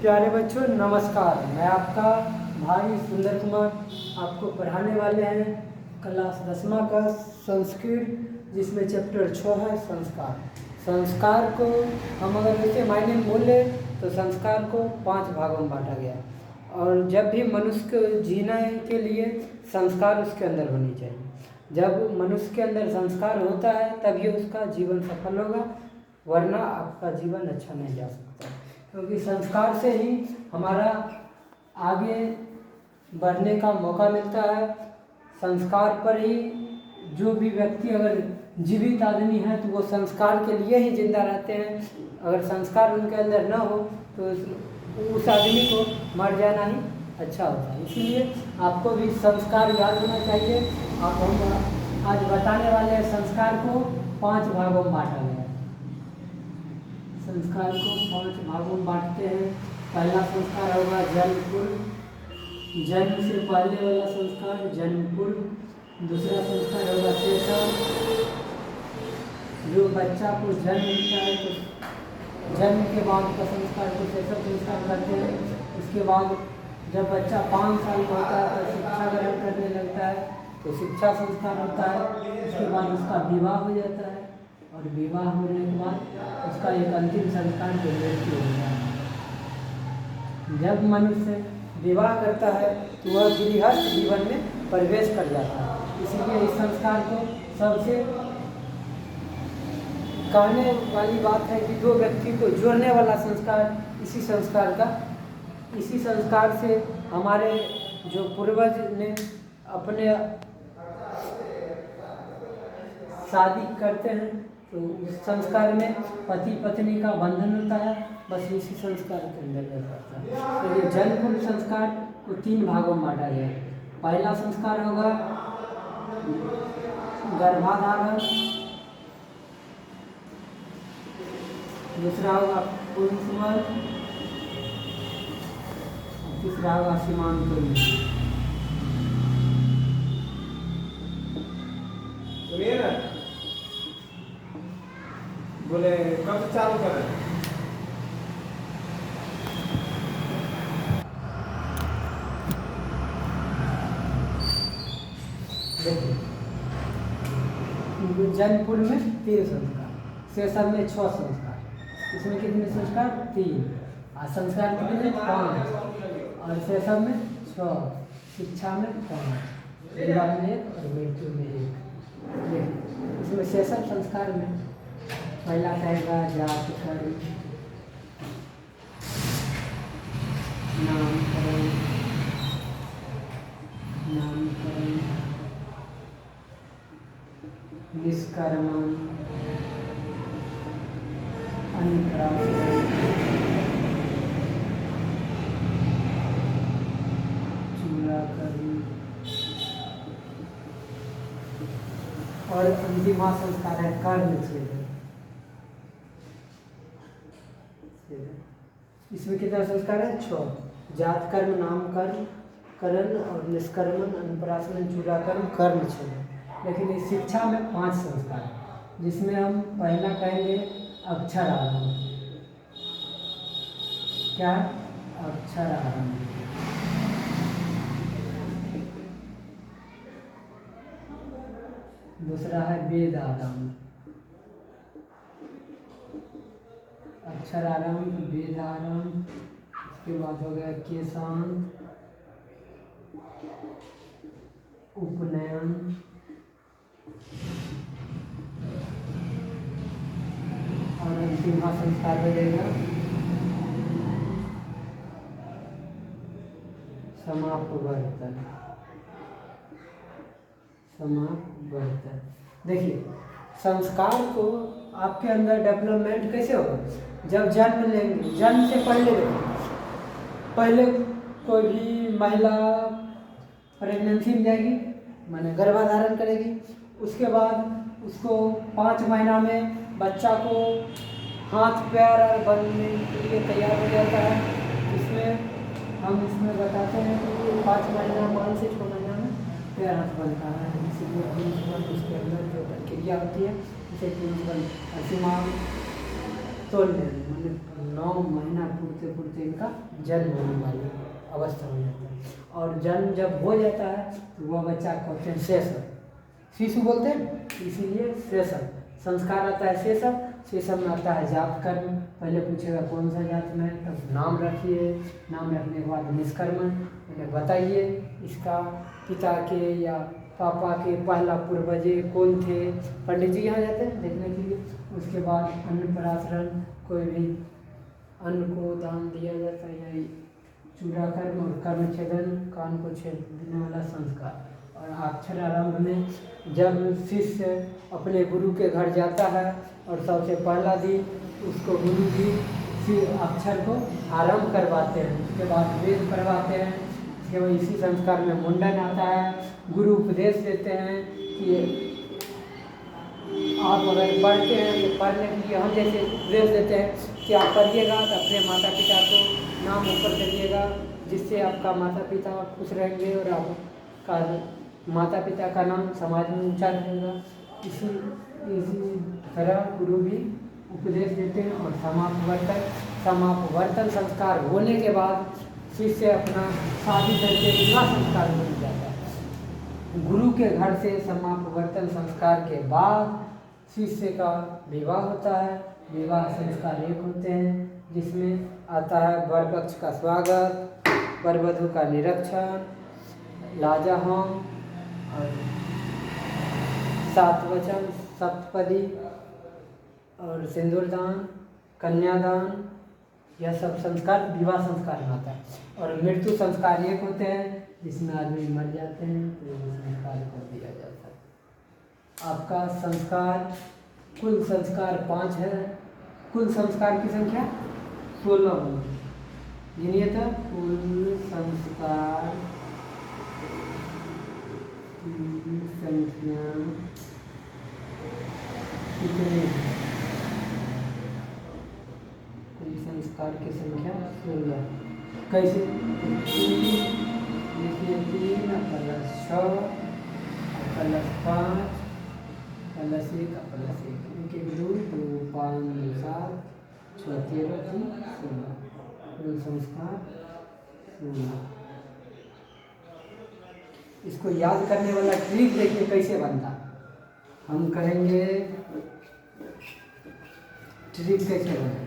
प्यारे बच्चों नमस्कार। मैं आपका भाई सुंदर कुमार आपको पढ़ाने वाले हैं क्लास 10वीं का संस्कृत, जिसमें चैप्टर 6 है संस्कार। संस्कार को हम अगर वैसे मायने में बोले तो संस्कार को 5 भागों में बांटा गया, और जब भी मनुष्य को जीने के लिए संस्कार उसके अंदर होनी चाहिए। जब मनुष्य के अंदर संस्कार होता है तभी उसका जीवन सफल होगा, वरना आपका जीवन अच्छा नहीं जा सकता। क्योंकि संस्कार से ही हमारा आगे बढ़ने का मौका मिलता है। संस्कार पर ही जो भी व्यक्ति अगर जीवित आदमी है तो वो संस्कार के लिए ही जिंदा रहते हैं। अगर संस्कार उनके अंदर न हो तो उस आदमी को मर जाना ही अच्छा होता है। इसीलिए आपको भी संस्कार याद होना चाहिए। आप हम आज बताने वाले हैं संस्कार को 5 भागों में बांटा गया है। संस्कार को 5 भागों में बांटते हैं। पहला संस्कार होगा जन्म पूर्व, जन्म से पहले वाला संस्कार जन्म पूर्व। दूसरा संस्कार होगा शैशव, जो बच्चा को जन्म मिलता है तो जन्म के बाद का संस्कार को शैशव संस्कार करते हैं। उसके बाद जब बच्चा 5 साल का होता है तो शिक्षा ग्रहण करने लगता है तो शिक्षा संस्कार होता है। उसके बाद उसका विवाह हो जाता है, और विवाह होने के बाद उसका एक अंतिम संस्कार जो मृत्यु होता है। जब मनुष्य विवाह करता है तो वह गृहस्थ जीवन में प्रवेश कर जाता है। इसलिए इस संस्कार को सबसे कहने वाली बात है कि दो व्यक्ति को जोड़ने वाला संस्कार इसी संस्कार से हमारे जो पूर्वज ने अपने शादी करते हैं तो उस संस्कार में पति पत्नी का बंधन होता है, बस इसी संस्कार के अंदर रहता है। तो ये जन्म संस्कार को 3 भागों में बांटा गया है। पहला संस्कार होगा गर्भाधारण, दूसरा होगा पुंसवन, तीसरा होगा सीमांतोलन। सुनिए ना, बोले कब से चालू करें? जन्म पूर्व में 3 संस्कार, शैशव में 6 संस्कार, इसमें कितने संस्कार 3, और संस्कार कितने 5, और शैशव में 6, शिक्षा में 5, विवाह में 1 और मृत्यु में 1। इसमें शैशव संस्कार में पहला कहेगा जाति कर्म, नामकरण, निष्कर्मण, अन्नप्राशन, चूड़ाकरण, और अंतिम संस्कार है कर्मच्छेद। इसमें कितना संस्कार है 6, जात कर्म, नामकरण, करण और निष्कर्मण, अन्नप्राशन, चूड़ाकरण, कर्मच्छेद। लेकिन इस शिक्षा में 5 संस्कार है, जिसमें हम पहला कहेंगे अक्षर आरंभ। क्या अक्षर आरंभ। दूसरा है वेद आरंभ। अक्षर आरंभ, वेद आरंभ, उसके बाद हो गया केशांत, उपनयन, और अंतिम संस्कार हो जाएगा समापवर्तन। देखिए, संस्कार को आपके अंदर डेवलपमेंट कैसे होगा? जब जन्म लेंगे, जन्म से पहले कोई भी महिला प्रेगनेंसी में जाएगी, माने गर्भाधारण करेगी। उसके बाद उसको 5 महीना में बच्चा को हाथ पैर बनने के लिए तैयार हो जाता है। इसमें बताते हैं कि 5 महीना 5 से 6 महीना में पैर हाथ बनता है। इसीलिए उसके अंदर जो प्रक्रिया होती है उसे तोड़ने मैंने 9 महीना पूर्ते पूर्ते इनका जन्म होने वाली अवस्था हो जाता है। और जन्म जब हो जाता है तो वह बच्चा को कहते हैं शेषव, शिशु बोलते हैं, इसीलिए शेषव। संस्कार आता है शेषव, शेषव में आता है जात कर्म। पहले पूछेगा कौन सा जात में, तब नाम रखिए, नाम रखने के बाद निष्कर्मण, मैंने बताइए इसका पिता के या पापा के पहला पूर्वजे कौन थे। पंडित जी यहाँ जाते हैं देखने के लिए। उसके बाद अन्नप्राशन, कोई भी अन्न को दान दिया जाता है, या चूड़ा कर्म और कर्म छेदन, कान को छेद देने वाला संस्कार। और अक्षर आरंभ में जब शिष्य अपने गुरु के घर जाता है और सबसे पहला दिन उसको गुरु जी फिर अक्षर को आरंभ करवाते हैं, उसके बाद वेद पढ़वाते हैं। उसके बाद इसी संस्कार में मुंडन आता है। गुरु उपदेश देते हैं कि आप अगर पढ़ते हैं तो पढ़ने के लिए हम जैसे उपदेश देते हैं कि आप पढ़िएगा तो अपने माता पिता को नाम ऊपर करिएगा, जिससे आपका माता पिता खुश रहेंगे और आपका माता पिता का नाम समाज में ऊंचा रहेगा। इसी तरह गुरु भी उपदेश देते हैं। और समापवर्तन संस्कार होने के बाद शिष्य अपना शादी करके विवाह संस्कार बन जाता है। गुरु के घर से समापवर्तन संस्कार के बाद शिष्य का विवाह होता है। विवाह संस्कार एक होते हैं, जिसमें आता है वर पक्ष का स्वागत, वर वधू का निरीक्षण, लाजा होम और 7 वचन, सप्तपदी और सिंदूरदान, कन्यादान, यह सब संस्कार विवाह संस्कार में आता है। और मृत्यु संस्कार एक होते हैं, जिसमें आदमी मर जाते हैं तो ये संस्कार कर दिया जाता है। आपका संस्कार कुल संस्कार 5 है। कुल संस्कार की संख्या 16 होगी। गिनिए तो कुल संस्कार की संख्या कितनी है? कुल संस्कार की संख्या 16। कैसे? 3 प्लस 6 प्लस 5 प्लस 1 प्लस 1 1 2 2 5 7 6 13 16। कुल संस्कार 16। इसको याद करने वाला ट्रिक देखिए कैसे बनता। हम कहेंगे ट्रिक कैसे बनता।